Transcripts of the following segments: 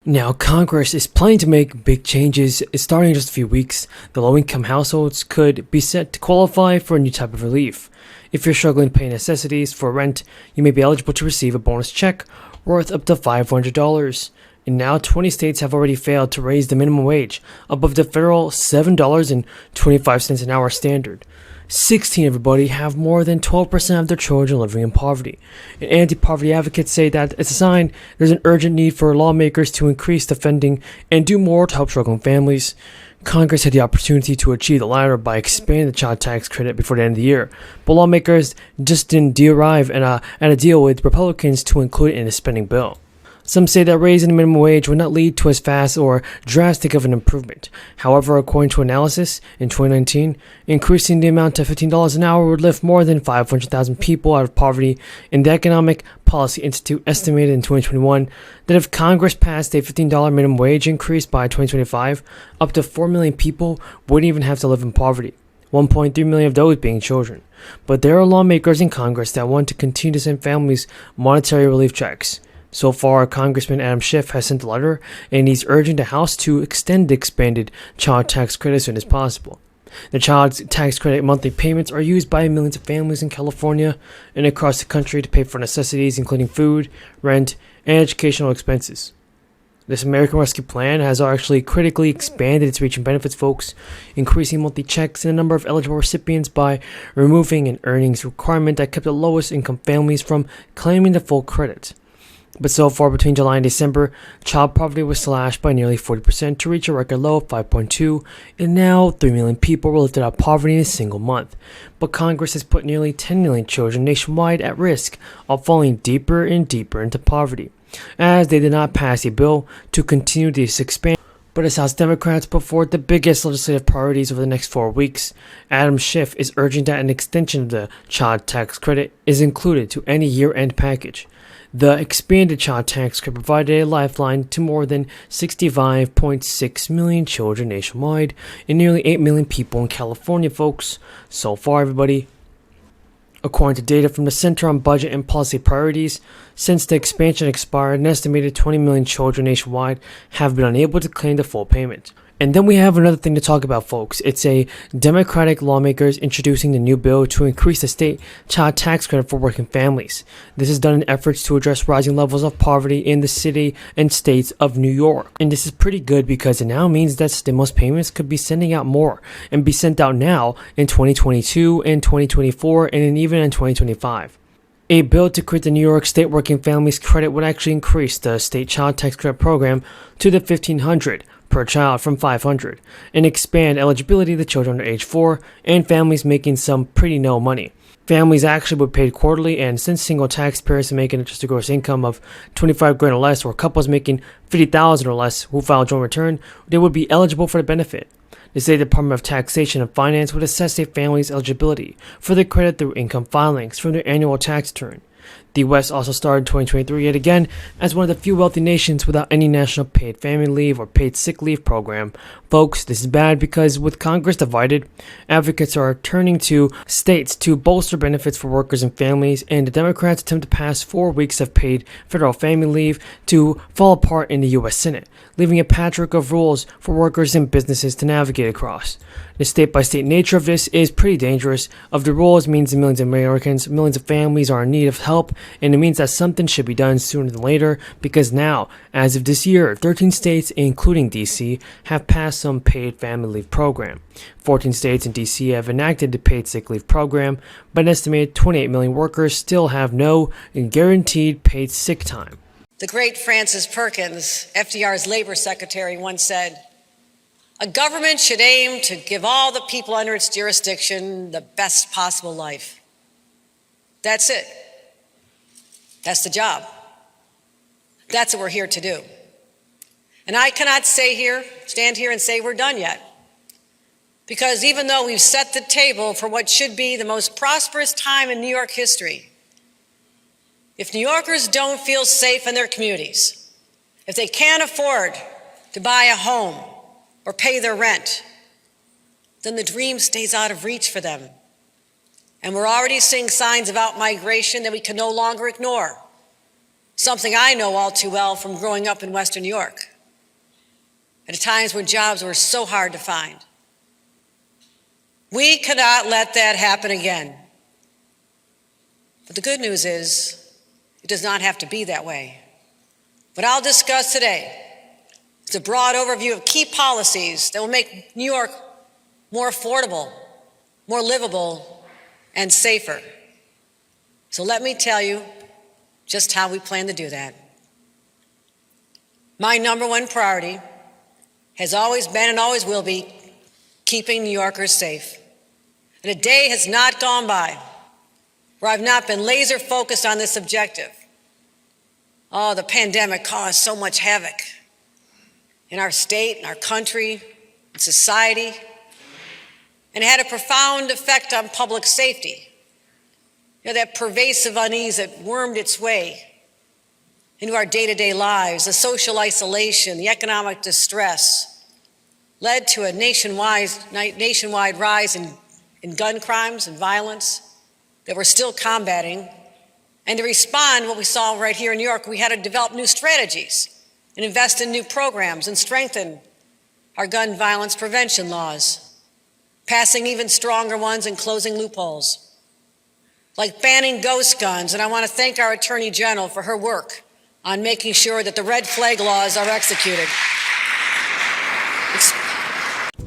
Now, Congress is planning to make big changes starting in just a few weeks. The low-income households could be set to qualify for a new type of relief. If you're struggling to pay necessities for rent, you may be eligible to receive a bonus check worth up to $500. And now 20 states have already failed to raise the minimum wage above the federal $7.25 an hour standard. 16 everybody have more than 12% of their children living in poverty. And anti-poverty advocates say that it's a sign there's an urgent need for lawmakers to increase the funding and do more to help struggling families. Congress had the opportunity to achieve the latter by expanding the child tax credit before the end of the year, but lawmakers just didn't arrive at a deal with Republicans to include it in a spending bill. Some say that raising the minimum wage would not lead to as fast or drastic of an improvement. However, according to analysis, in 2019, increasing the amount to $15 an hour would lift more than 500,000 people out of poverty, and the Economic Policy Institute estimated in 2021 that if Congress passed a $15 minimum wage increase by 2025, up to 4 million people wouldn't even have to live in poverty. 1.3 million of those being children. But there are lawmakers in Congress that want to continue to send families monetary relief checks. So far, Congressman Adam Schiff has sent a letter, and he's urging the House to extend the expanded child tax credit as soon as possible. The child tax credit monthly payments are used by millions of families in California and across the country to pay for necessities including food, rent, and educational expenses. This American Rescue Plan has actually critically expanded its reach and benefits folks, increasing monthly checks and the number of eligible recipients by removing an earnings requirement that kept the lowest income families from claiming the full credit. But so far, between July and December, child poverty was slashed by nearly 40% to reach a record low of 5.2, and now 3 million people were lifted out of poverty in a single month. But Congress has put nearly 10 million children nationwide at risk of falling deeper and deeper into poverty, as they did not pass a bill to continue this expansion. But as House Democrats put forward the biggest legislative priorities over the next 4 weeks, Adam Schiff is urging that an extension of the child tax credit is included to any year-end package. The expanded child tax credit provided a lifeline to more than 65.6 million children nationwide and nearly 8 million people in California, folks. So far, everybody. According to data from the Center on Budget and Policy Priorities, since the expansion expired, an estimated 20 million children nationwide have been unable to claim the full payment. And then we have another thing to talk about, folks. It's a Democratic lawmakers introducing the new bill to increase the state child tax credit for working families. This is done in efforts to address rising levels of poverty in the city and states of New York. And this is pretty good because it now means that stimulus payments could be sending out more and be sent out now in 2022 and 2024 and even in 2025. A bill to create the New York State Working Families Credit would actually increase the state child tax credit program to the $1,500 per child from $500 and expand eligibility to children under age 4 and families making some pretty no money. Families actually would be paid quarterly, and since single taxpayers making just a gross income of $25,000 or less, or couples making $50,000 or less who file joint return, they would be eligible for the benefit. The State Department of Taxation and Finance would assess a family's eligibility for the credit through income filings from their annual tax return. The U.S. also started 2023 yet again as one of the few wealthy nations without any national paid family leave or paid sick leave program. Folks, this is bad because with Congress divided, advocates are turning to states to bolster benefits for workers and families, and the Democrats attempt to pass 4 weeks of paid federal family leave to fall apart in the U.S. Senate, leaving a patchwork of rules for workers and businesses to navigate across. The state-by-state nature of this is pretty dangerous. Of the rules means that millions of Americans, millions of families are in need of help, and it means that something should be done sooner than later, because now, as of this year, 13 states, including D.C., have passed some paid family leave program. 14 states and D.C. have enacted the paid sick leave program, but an estimated 28 million workers still have no guaranteed paid sick time. The great Frances Perkins, FDR's labor secretary, once said, "A government should aim to give all the people under its jurisdiction the best possible life." That's it. That's the job. That's what we're here to do. And I cannot stand here and say we're done yet. Because even though we've set the table for what should be the most prosperous time in New York history, if New Yorkers don't feel safe in their communities, if they can't afford to buy a home or pay their rent, then the dream stays out of reach for them. And we're already seeing signs of outmigration that we can no longer ignore, something I know all too well from growing up in Western New York. at times when jobs were so hard to find. We cannot let that happen again. But the good news is, it does not have to be that way. What I'll discuss today is a broad overview of key policies that will make New York more affordable, more livable, and safer. So let me tell you just how we plan to do that. My number one priority has always been and always will be keeping New Yorkers safe. And a day has not gone by where I've not been laser focused on this objective. Oh, the pandemic caused so much havoc in our state, in our country, in society, and had a profound effect on public safety. You know, that pervasive unease that wormed its way into our day-to-day lives, the social isolation, the economic distress, led to a nationwide rise in gun crimes and violence that we're still combating. And to respond to what we saw right here in New York, we had to develop new strategies and invest in new programs and strengthen our gun violence prevention laws, passing even stronger ones and closing loopholes, like banning ghost guns. And I want to thank our Attorney General for her work on making sure that the red flag laws are executed.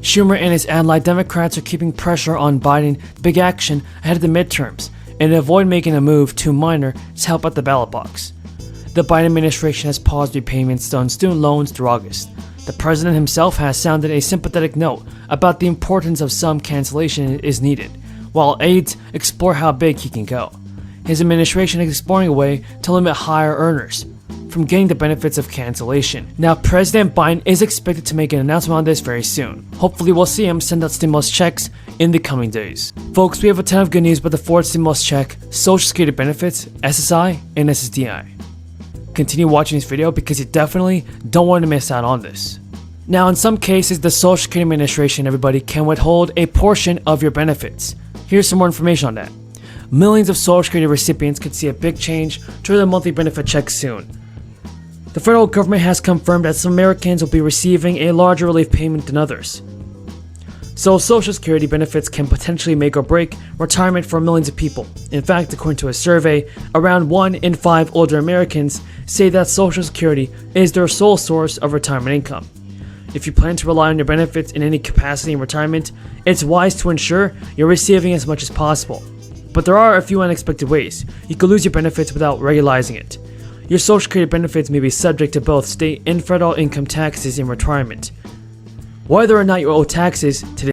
Schumer and his allied Democrats are keeping pressure on Biden to take action ahead of the midterms and to avoid making a move too minor to help at the ballot box. The Biden administration has paused repayments on student loans through August. The president himself has sounded a sympathetic note about the importance of some cancellation is needed, while aides explore how big he can go. His administration is exploring a way to limit higher earners from getting the benefits of cancellation. Now, President Biden is expected to make an announcement on this very soon. Hopefully, we'll see him send out stimulus checks in the coming days. Folks, we have a ton of good news about the fourth stimulus check, Social Security benefits, SSI, and SSDI. Continue watching this video because you definitely don't want to miss out on this. Now, in some cases, the Social Security Administration, everybody, can withhold a portion of your benefits. Here's some more information on that. Millions of Social Security recipients could see a big change to their monthly benefit checks soon. The federal government has confirmed that some Americans will be receiving a larger relief payment than others. So Social Security benefits can potentially make or break retirement for millions of people. In fact, according to a survey, around 1 in 5 older Americans say that Social Security is their sole source of retirement income. If you plan to rely on your benefits in any capacity in retirement, it's wise to ensure you're receiving as much as possible. But there are a few unexpected ways you could lose your benefits without regularizing it. Your Social Security benefits may be subject to both state and federal income taxes in retirement. Whether or not you owe taxes to